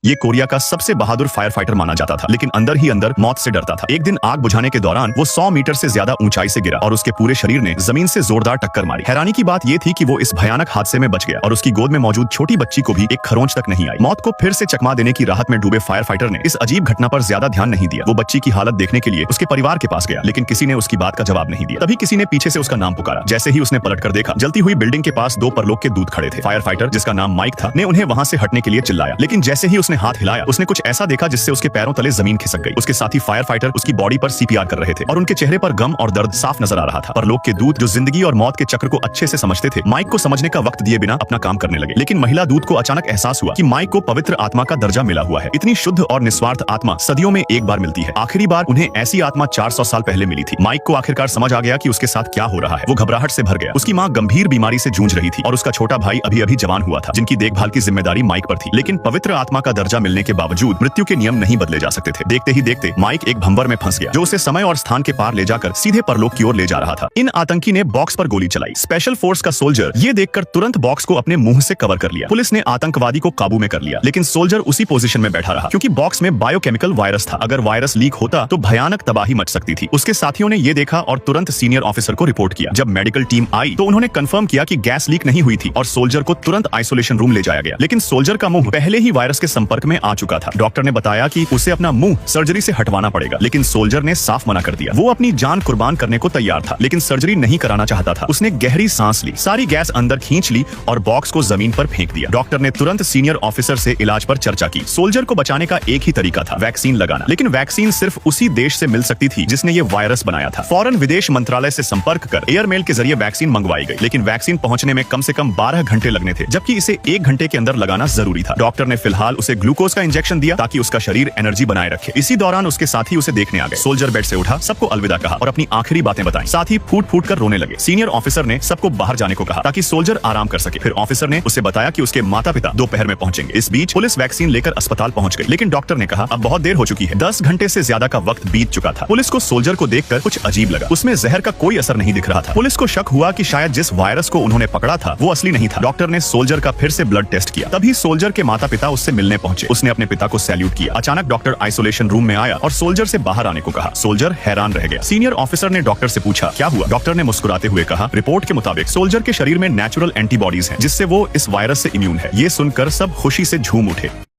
ये कोरिया का सबसे बहादुर फायर फाइटर माना जाता था, लेकिन अंदर ही अंदर मौत से डरता था। एक दिन आग बुझाने के दौरान वो 100 मीटर से ज्यादा ऊंचाई से गिरा और उसके पूरे शरीर ने जमीन से जोरदार टक्कर मारी। हैरानी की बात ये थी कि वो इस भयानक हादसे में बच गया और उसकी गोद में मौजूद छोटी बच्ची को भी एक खरोंच तक नहीं आई। मौत को फिर से चकमा देने की राहत में डूबे फायर फाइटर ने इस अजीब घटना पर ज्यादा ध्यान नहीं दिया। वो बच्ची की हालत देखने के लिए उसके परिवार के पास गया, लेकिन किसी ने उसकी बात का जवाब नहीं दिया। तभी किसी ने पीछे से उसका नाम पुकारा। जैसे ही उसने पलट कर देखा, जलती हुई बिल्डिंग के पास 2 परलोक के दूत खड़े थे। फायर फाइटर, जिसका नाम माइक था, ने उन्हें वहां से हटने के लिए चिल्लाया, लेकिन जैसे ही उसने हाथ हिलाया, उसने कुछ ऐसा देखा जिससे उसके पैरों तले जमीन खिसक गई। उसके साथी फायर फाइटर उसकी बॉडी पर सीपीआर कर रहे थे और उनके चेहरे पर गम और दर्द साफ नजर आ रहा था। परलोक के दूत, जो जिंदगी और मौत के चक्र को अच्छे से समझते थे, माइक को समझने का वक्त दिए बिना अपना काम करने लगे। लेकिन महिला दूत को अचानक एहसास हुआ कि माइक को पवित्र आत्मा का दर्जा मिला हुआ है। इतनी शुद्ध और निस्वार्थ आत्मा सदियों में एक बार मिलती है। आखिरी बार उन्हें ऐसी आत्मा 400 साल पहले मिली थी। माइक को आखिरकार समझ आ गया कि उसके साथ क्या हो रहा है। वो घबराहट से भर गया। उसकी माँ गंभीर बीमारी से जूझ रही थी और उसका छोटा भाई अभी अभी जवान हुआ था, जिनकी देखभाल की जिम्मेदारी माइक पर थी। लेकिन पवित्र आत्मा का दर्जा मिलने के बावजूद मृत्यु के नियम नहीं बदले जा सकते थे। देखते ही देखते माइक एक भंवर में फंस गया, जो उसे समय और स्थान के पार ले जाकर सीधे परलोक की ओर ले जा रहा था। इन आतंकी ने बॉक्स पर गोली चलाई। स्पेशल फोर्स का सोल्जर ये देखकर तुरंत बॉक्स को अपने मुंह से कवर कर लिया। पुलिस ने आतंकवादी को काबू में कर लिया, लेकिन सोल्जर उसी पोजीशन में बैठा रहा, क्योंकि बॉक्स में बायोकेमिकल वायरस था। अगर वायरस लीक होता तो भयानक तबाही मच सकती थी। उसके साथियों ने ये देखा और तुरंत सीनियर ऑफिसर को रिपोर्ट किया। जब मेडिकल टीम आई तो उन्होंने कंफर्म किया कि गैस लीक नहीं हुई थी और सोल्जर को तुरंत आइसोलेशन रूम ले जाया गया। लेकिन सोल्जर का मुंह पहले ही वायरस के संपर्क में आ चुका था। डॉक्टर ने बताया कि उसे अपना मुंह सर्जरी से हटवाना पड़ेगा, लेकिन सोल्जर ने साफ मना कर दिया। वो अपनी जान कुर्बान करने को तैयार था, लेकिन सर्जरी नहीं कराना चाहता था। उसने गहरी सांस ली, सारी गैस अंदर खींच ली और बॉक्स को जमीन पर फेंक दिया। डॉक्टर ने तुरंत सीनियर ऑफिसर से इलाज पर चर्चा की। सोल्जर को बचाने का एक ही तरीका था, वैक्सीन लगाना। लेकिन वैक्सीन सिर्फ उसी देश से मिल सकती थी जिसने ये वायरस बनाया था। फौरन विदेश मंत्रालय से संपर्क कर एयरमेल के जरिए वैक्सीन मंगवाई गई, लेकिन वैक्सीन पहुंचने में कम से कम 12 घंटे लगने थे, जबकि इसे 1 घंटे के अंदर लगाना जरूरी था। डॉक्टर ने फिलहाल उसे ग्लूकोज का इंजेक्शन दिया ताकि उसका शरीर एनर्जी बनाए रखे। इसी दौरान उसके साथी उसे देखने आ गए। सोल्जर बेड से उठा, सबको अलविदा कहा और अपनी आखिरी बातें बताई। साथ ही फूट फूट कर रोने लगे। सीनियर ऑफिसर ने सबको बाहर जाने को कहा ताकि सोल्जर आराम कर सके। फिर ऑफिसर ने उसे बताया कि उसके माता पिता दोपहर में पहुंचेंगे। इस बीच पुलिस वैक्सीन लेकर अस्पताल पहुंच गई, लेकिन डॉक्टर ने कहा अब बहुत देर हो चुकी है। 10 घंटे से ज्यादा का वक्त बीत चुका था। पुलिस को सोल्जर को देखकर कुछ अजीब लगा। उसमें जहर का कोई असर नहीं दिख रहा था। पुलिस को शक हुआ कि शायद जिस वायरस को उन्होंने पकड़ा था वो असली नहीं था। डॉक्टर ने सोल्जर का फिर से ब्लड टेस्ट किया। तभी सोल्जर के माता पिता उससे मिलने पहुंचे। उसने अपने पिता को सैल्यूट किया। अचानक डॉक्टर आइसोलेशन रूम में आया और सोल्जर से बाहर आने को कहा। सोल्जर हैरान रह गया। सीनियर ऑफिसर ने डॉक्टर से पूछा क्या हुआ। डॉक्टर ने मुस्कुराते हुए कहा रिपोर्ट के मुताबिक सोल्जर के शरीर में नेचुरल एंटीबॉडीज हैं, जिससे वो इस वायरस से इम्यून है। ये सुनकर सब खुशी से झूम उठे।